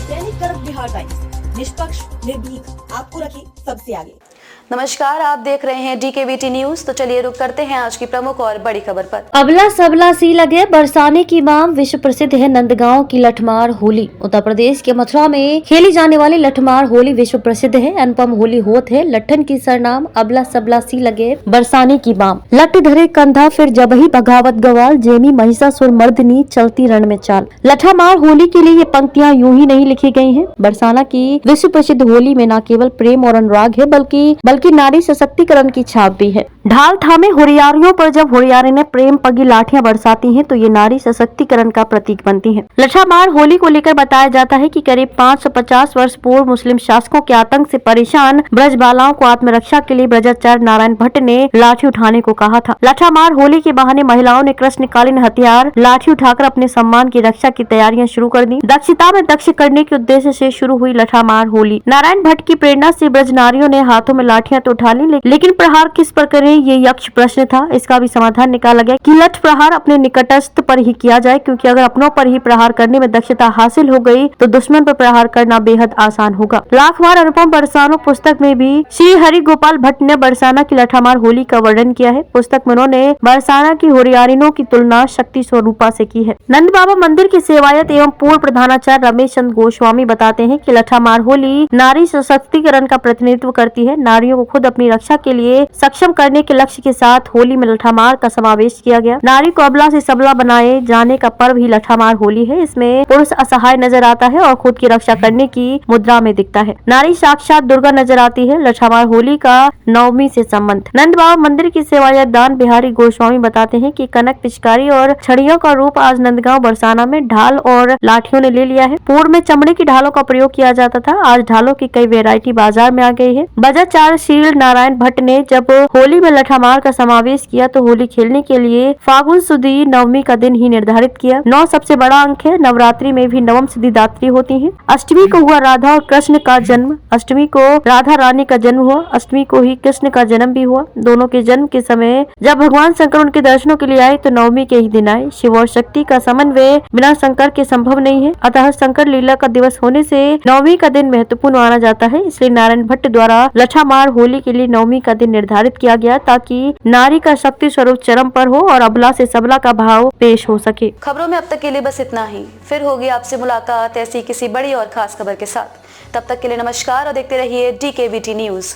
दैनिक कर्म बिहार टाइम्स, निष्पक्ष, निर्भीक, आपको रखे सबसे आगे। नमस्कार, आप देख रहे हैं DKBT न्यूज। तो चलिए रुक करते हैं आज की प्रमुख और बड़ी खबर पर। अबला सबला सी लगे बरसाने की माम। विश्व प्रसिद्ध है नंदगांव की लठमार होली। उत्तर प्रदेश के मथुरा में खेली जाने वाली लठमार होली विश्व प्रसिद्ध है। अनुपम होली होत है लठन की सरनाम। अबला सबला सी लगे बरसाने की माम। लट धरे कंधा फिर जबही बगावत गवाल। जेमी महिषासुर मर्दनी चलती रण में चाल। लठमार होली के लिए ये पंक्तियां यूं ही नहीं लिखी गई हैं। बरसाना की विश्व प्रसिद्ध होली में न केवल प्रेम और अनुराग है बल्कि नारी सशक्तिकरण की छाप भी है। ढाल थामे हुरियारियों पर जब हुरियारी ने प्रेम पगी लाठियां बरसाती हैं तो ये नारी सशक्तिकरण का प्रतीक बनती हैं। लठमार होली को लेकर बताया जाता है कि करीब 550 वर्ष पूर्व मुस्लिम शासकों के आतंक से परेशान ब्रज बालाओं को आत्मरक्षा के लिए ब्रजाचार्य नारायण भट्ट ने लाठी उठाने को कहा था। लठमार होली के बहाने महिलाओं ने कृष्णकालीन हथियार लाठी उठाकर अपने सम्मान की रक्षा की तैयारियां शुरू कर दी। दक्षता में दक्ष करने के उद्देश्य से शुरू हुई लठमार होली। नारायण भट्ट की प्रेरणा से ब्रज नारियों ने हाथों में लाठियां तो उठा ली, लेकिन प्रहार किस पर करें ये यक्ष प्रश्न था। इसका भी समाधान निकाला गया कि लठ प्रहार अपने निकटस्थ पर ही किया जाए, क्योंकि अगर अपनों पर ही प्रहार करने में दक्षता हासिल हो गई तो दुश्मन पर प्रहार करना बेहद आसान होगा। लाखवार अनुपम बरसानो पुस्तक में भी श्री हरि गोपाल भट्ट ने बरसाना की लठमार होली का वर्णन किया है। पुस्तक में उन्होंने बरसाना की होरियारिनों की तुलना शक्ति स्वरूपा से की है। नंद बाबा मंदिर की सेवायत एवं पूर्व प्रधानाचार्य रमेश चंद्र गोस्वामी बताते हैं कि लठमार होली नारी सशक्तिकरण का प्रतिनिधित्व करती है। नारियों को खुद अपनी रक्षा के लिए सक्षम करने के लक्ष्य के साथ होली में लठमार का समावेश किया गया। नारी को अबला से सबला बनाए जाने का पर्व ही लठमार होली है। इसमें पुरुष असहाय नजर आता है और खुद की रक्षा करने की मुद्रा में दिखता है। नारी साक्षात दुर्गा नजर आती है। लठमार होली का नवमी से संबंध। नंद बाबा मंदिर की सेवायत दान बिहारी गोस्वामी बताते हैं कि कनक पिचकारी और छड़ियों का रूप आज नंदगांव बरसाना में ढाल और लाठियों ने ले लिया है। पूर्व में चमड़े की ढालों का प्रयोग किया जाता था। आज ढालों की कई वेरायटी बाजार में आ गई है। ब्रजाचार्य श्री नारायण भट्ट ने जब होली में लठमार का समावेश किया तो होली खेलने के लिए फागुन सुदी नवमी का दिन ही निर्धारित किया। 9 सबसे बड़ा अंक है। नवरात्रि में भी नवम सिद्धिदात्री होती है। अष्टमी को हुआ राधा और कृष्ण का जन्म। अष्टमी को राधा रानी का जन्म हुआ। अष्टमी को ही कृष्ण का जन्म भी हुआ। दोनों के जन्म के समय जब भगवान शंकर उनके दर्शनों के लिए आए तो नवमी के ही दिन आए। शिव और शक्ति का समन्वय बिना शंकर के संभव नहीं है। अतः शंकर लीला का दिवस होने से नवमी का दिन महत्वपूर्ण माना जाता है। इसलिए नारायण भट्ट द्वारा लठमार होली के लिए नवमी का दिन निर्धारित किया गया ताकि नारी का शक्ति स्वरूप चरम पर हो और अबला से सबला का भाव पेश हो सके। खबरों में अब तक के लिए बस इतना ही। फिर होगी आपसे मुलाकात ऐसी किसी बड़ी और खास खबर के साथ। तब तक के लिए नमस्कार और देखते रहिए DKBT न्यूज।